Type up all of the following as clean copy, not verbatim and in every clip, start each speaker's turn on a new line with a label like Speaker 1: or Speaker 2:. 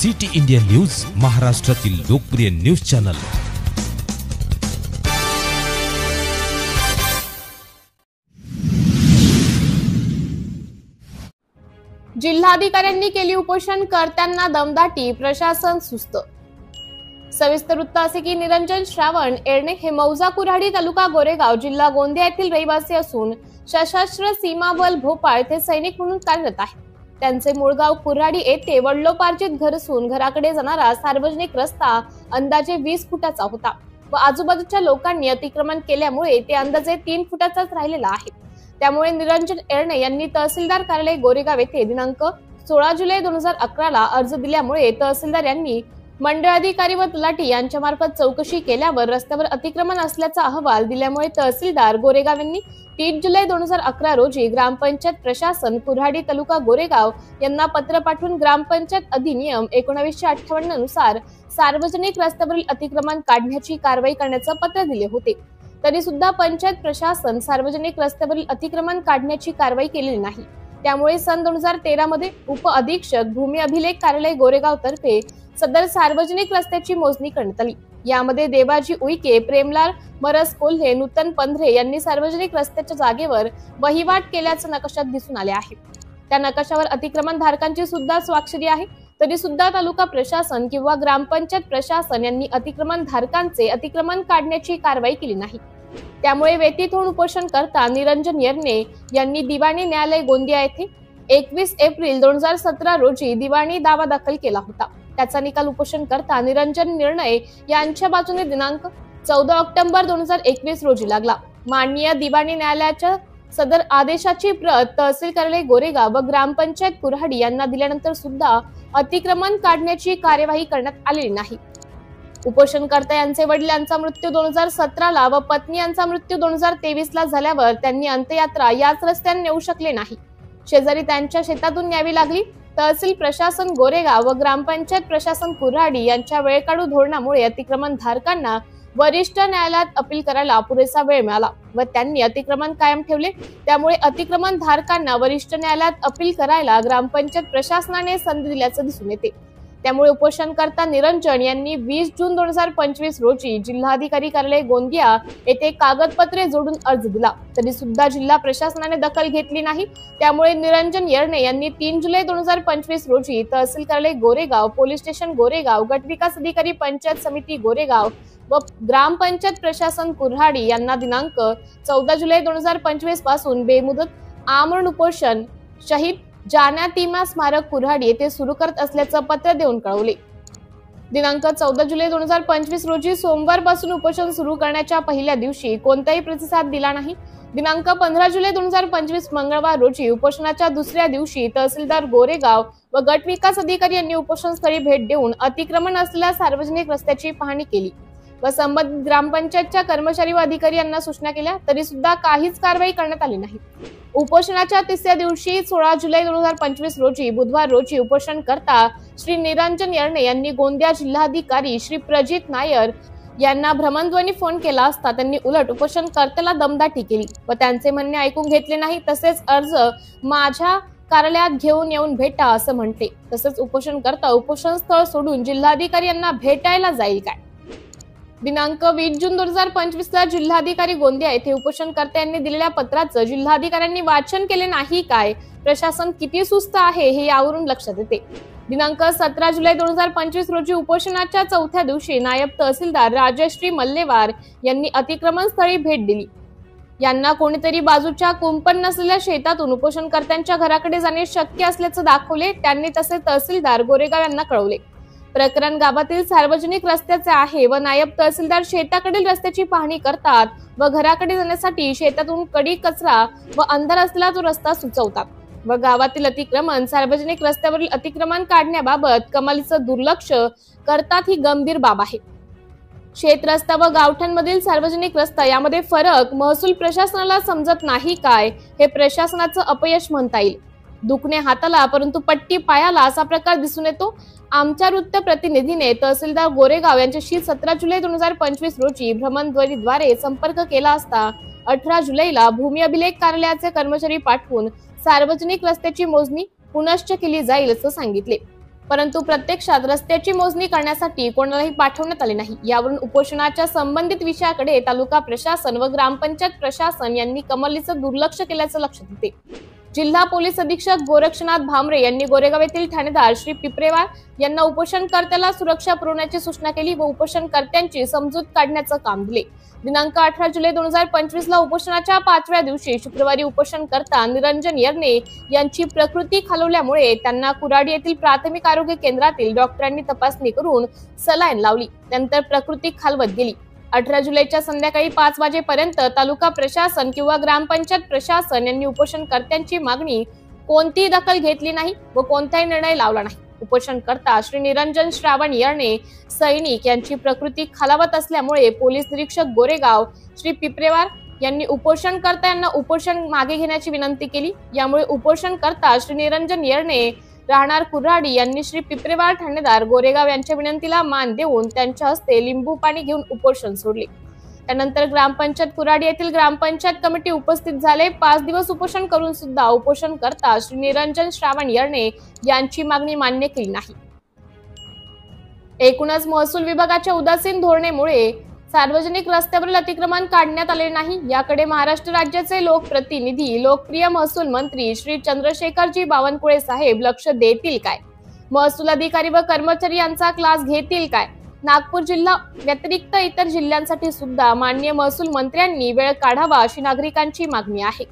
Speaker 1: City India news, महाराष्ट्रातील लोकप्रिय news channel.
Speaker 2: जिल्हाधिकाऱ्यांनी केली उपोषणकर्त्यांना दमदाटी, प्रशासन सुस्त। सविस्तर वृत्त असे की निरंजन श्रावण एरणे हे मौजा कुऱ्हाडी तालुका गोरेगाव जिल्हा गोंदिया येथील रहिवासी असून सशस्त्र सीमा बल भोपाळ येथे सैनिक म्हणून कार्यरत आहेत। त्यांचे मूळ गाव कुऱ्हाडी येथे वडिलोपार्जित घर असून घराकडे जाणारा सार्वजनिक रस्ता अंदाजे 20 फुटाचा होता व आजूबाजूच्या लोकांनी अतिक्रमण केल्यामुळे ते अंदाजे 3 फुटाचाच राहिलेला आहे। त्यामुळे निरंजन एरणे यांनी तहसीलदार कार्यालय गोरेगाव येथे दिनांक 16 जुलै 2011 ला अर्ज दिल्यामुळे तहसीलदार यांनी मंडळाधिकारी व तलाठी यांच्या मार्फत चौकशी केल्यावर रस्त्यावर अतिक्रमण असल्याचा अहवाल दिल्यामुळे तहसीलदार गोरेगाव यांनी 3 जुलै 2011 रोजी ग्रामपंचायत प्रशासन कुऱ्हाडी तालुका गोरेगाव यांना पत्र पाठवून ग्रामपंचायत अधिनियम 1958 नुसार सार्वजनिक रस्त्यावरील अतिक्रमण काढण्याची कारवाई करण्याचे पत्र दिले होते। तरी सुद्धा पंचायत प्रशासन सार्वजनिक रस्त्यावरील अतिक्रमण काढण्याची कारवाई केलेली नाही। त्यामुळे सन 2013 मध्ये उप अधीक्षक भूमी अभिलेख कार्यालय गोरेगाव तर्फे सदर सार्वजनिक रस्त्याची मोजणी करण्यात आली। यामध्ये देवाजी उईके, प्रेमलाल मरस कोल्हे, नूतन पंधरे यांनी सार्वजनिक रस्त्याच्या जागेवर वहिवाट केल्याचे नकाशात दिसून आले आहे। त्या नकाशावर अतिक्रमण धारकांची सुद्धा स्वाक्षरी आहे। तरी सुद्धा तालुका प्रशासन किंवा ग्रामपंचायत प्रशासन यांनी अतिक्रमण धारकांचे अतिक्रमण काढण्याची कारवाई केली नाही। त्यामुळे व्यतीत होऊन उपोषणकर्ता निरंजन एरणे यांनी दिवाणी न्यायालय गोंदिया येथे 21 एप्रिल 2017 रोजी दिवाणी दावा दाखल केला होता। त्याचा निकाल उपोषणकर्ता निरंजन निर्णय यांच्या बाजूने दिनांक 14 ऑक्टोबर 2021 रोजी लागला। माननीय दिवाणी न्यायालयाच्या सदर आदेशाची प्रत तहसील कार्यालय गोरेगाव व ग्रामपंचायत कुऱ्हाडी यांना दिल्यानंतर सुद्धा अतिक्रमण काढण्याची कार्यवाही करण्यात आलेली नाही। उपोषणकर्ता यांचे वडिलांचा मृत्यू 2017 ला व पत्नी यांचा मृत्यू 2023 ला झाल्यावर त्यांनी अंत्ययात्रा याच रस्त्याने नेऊ शकले नाही। शेजारी त्यांच्या शेतातून न्यावी लागली। तहसील प्रशासन गोरेगाव व ग्रामपंचायत प्रशासन कुऱ्हाडी यांच्या वेळकाढू धोरणामुळे अतिक्रमण धारकांना वरिष्ठ न्यायालयात अपील करायला पुरेसा वेळ मिळाला व त्यांनी अतिक्रमण कायम ठेवले। त्यामुळे अतिक्रमण धारकांना वरिष्ठ न्यायालयात अपील करायला ग्रामपंचायत प्रशासनाने संधी दिल्याचे दिसून येते। त्यामुळे उपोषणकर्ता निरंजन यांनी 20 जून 2025 रोजी जिल्हाधिकारी कार्यालय गोंदिया येथे कागदपत्रे जोडून अर्ज दिला। तरी सुद्धा जिल्हा प्रशासनाने दखल घेतली नाही। त्यामुळे निरंजन एरणे यांनी 3 जुलै 2025 रोजी तहसील कार्यालय गोरेगाव, पोलीस स्टेशन गोरेगाव, गट विकास अधिकारी पंचायत समिती गोरेगाव व ग्रामपंचायत प्रशासन कुऱ्हाडी यांना दिनांक 14 जुलै 2025 पासून बेमुदत आमरण उपोषण शहीद जान्यातीमा स्मारक कुऱ्हाडी येथे सुरू करत असल्याचं पत्र देऊन कळवले। दिनांक 14 जुलै 2025 रोजी सोमवार पासून उपोषण सुरू करण्याच्या पहिल्या दिवशी कोणताही प्रतिसाद दिला नाही। दिनांक 15 जुलै 2025 मंगळवार रोजी उपोषणाच्या दुसऱ्या दिवशी तहसीलदार गोरेगाव व गट विकास अधिकारी यांनी उपोषणस्थळी भेट देऊन अतिक्रमण असलेल्या सार्वजनिक रस्त्याची पाहणी केली व संबंधित ग्रामपंचायतच्या कर्मचारी व अधिकारी यांना सूचना केल्या। तरी सुद्धा काहीच कारवाई करण्यात आली नाही। उपोषणाच्या तिसऱ्या दिवशी 16 जुलै 2025 रोजी बुधवार रोजी उपोषणकर्ता श्री निरंजन एरणे यांनी गोंदिया जिल्हाधिकारी श्री प्रजित नायर यांना भ्रमणध्वनी फोन केला असता त्यांनी उलट उपोषणकर्त्याला दमदाटी केली व त्यांचे म्हणणे ऐकून घेतले नाही। तसेच अर्ज माझ्या कार्यालयात घेऊन येऊन भेटा असं म्हणते। तसेच उपोषणकर्ता उपोषण स्थळ सोडून जिल्हाधिकारी यांना भेटायला जाईल काय? दिनांक 20 जून 2025 ला जिल्हाधिकारी गोंदिया येथे उपोषणकर्त्यांनी दिलेल्या पत्राचं जिल्हाधिकाऱ्यांनी वाचन केले नाही काय? प्रशासन किती सुस्त आहे हे यावरून लक्षात येते। दिनांक 17 जुलै 2025 रोजी उपोषणाच्या चौथ्या दिवशी नायब तहसीलदार राजश्री मल्लेवार यांनी अतिक्रमण स्थळी भेट दिली। यांना कोणीतरी बाजूच्या कुंपण नसलेल्या शेतातून उपोषणकर्त्यांच्या घराकडे जाणे शक्य असल्याचे दाखवले। त्यांनी तसे तहसीलदार गोरेगाव यांना कळवले। प्रकरण गावातील सार्वजनिक रस्त्याचे आहे व नायब तहसीलदार शेताकडील रस्त्याची पाहणी करतात व घराकडे जाण्यासाठी शेतातून कडी कचरा व अंधार असलेला तो रस्ता सुचवतात व गावातील अतिक्रमण सार्वजनिक रस्त्यावरील अतिक्रमण काढण्याबाबत कमालीचं दुर्लक्ष करतात ही गंभीर बाब आहे। शेत रस्ता व गावठाणमधील सार्वजनिक रस्ता यामध्ये फरक महसूल प्रशासनाला समजत नाही काय? हे प्रशासनाचं अपयश म्हणता येईल। दुखणे हाताला परंतु पट्टी पायाला असा प्रकार दिसून येतो। आमच्या वृत्त प्रतिनिधीने तहसीलदार गोरेगाव यांच्याशी 17 जुलै 2025 रोजी भ्रमणध्वनीद्वारे संपर्क केला असता 18 जुलैला भूमी अभिलेख कार्यालयाचे कर्मचारी पाठवून सार्वजनिक रस्त्याची मोजणी पुनश्च केली जाईल असं सांगितले। परंतु प्रत्यक्षात रस्त्याची मोजणी करण्यासाठी कोणालाही पाठवण्यात आले नाही। यावरून उपोषणाच्या संबंधित विषयाकडे तालुका प्रशासन व ग्रामपंचायत प्रशासन यांनी कमलीचं दुर्लक्ष केल्याचं लक्षात येते। जिल्हा पोलीस अधीक्षक गोरक्षनाथ भामरे यांनी गोरेगाव येथील ठाणेदार श्री पिपरेवार यांना उपोषणकर्त्याला सुरक्षा पुरवण्याची सूचना केली व उपोषणकर्त्यांची समजूत काढण्याचं काम दिले। दिनांक 18 जुलै 2025 ला उपोषणाच्या 5व्या दिवशी शुक्रवारी उपोषणकर्ता निरंजन येरणे यांची प्रकृती खालावल्यामुळे त्यांना कुराडी येथील प्राथमिक आरोग्य केंद्रातील डॉक्टरांनी तपासणी करून सलाईन लावली। त्यानंतर प्रकृती खालवत गेली। 18 जुलैच्या संध्याकाळी 5 वाजेपर्यंत तालुका प्रशासन किंवा ग्रामपंचायत प्रशासन यांनी उपोषणकर्त्यांची मागणी कोणतीही दखल घेतली नाही व कोणताही निर्णय लावला नाही। उपोषणकर्ता श्री निरंजन श्रावण येरणे सैनिक यांची प्रकृती खालावत असल्यामुळे पोलीस निरीक्षक गोरेगाव श्री पिपरेवार यांनी उपोषणकर्ता यांना उपोषण मागे घेण्याची विनंती केली। यामुळे उपोषणकर्ता श्री निरंजन येरणे राहणार कुऱ्हाडी यांनी श्री पिपरेवार ठाणेदार गोरेगाव यांच्या विनंतीला मान देऊन त्यांच्या हस्ते लिंबू पाणी घेऊन उपोषण सोडले। त्यानंतर ग्रामपंचायत कुऱ्हाडी येथील ग्रामपंचायत कमिटी उपस्थित झाले। 5 दिवस उपोषण करून सुद्धा उपोषणकर्ता श्री निरंजन श्रावण येरणे यांची मागणी मान्य केली नाही। एकूणच महसूल विभागाच्या उदासीन धोरणेमुळे सार्वजनिक रस्त्यावरील अतिक्रमण काढण्यात आले नाही। याकडे महाराष्ट्र राज्याचे लोकप्रतिनिधी लोकप्रिय महसूल मंत्री श्री चंद्रशेखरजी बावनकुळे साहेब लक्ष देतील काय? महसूल अधिकारी व कर्मचारी यांचा क्लास घेतील काय? नागपूर जिल्हा व्यतिरिक्त इतर जिल्ह्यांसाठी सुद्धा माननीय महसूल मंत्र्यांनी वेळ काढावा अशी नागरिकांची मागणी आहे।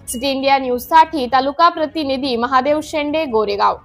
Speaker 2: सिटी इंडिया न्यूज साठी तालुका प्रतिनिधी महादेव शेंडे, गोरेगाव।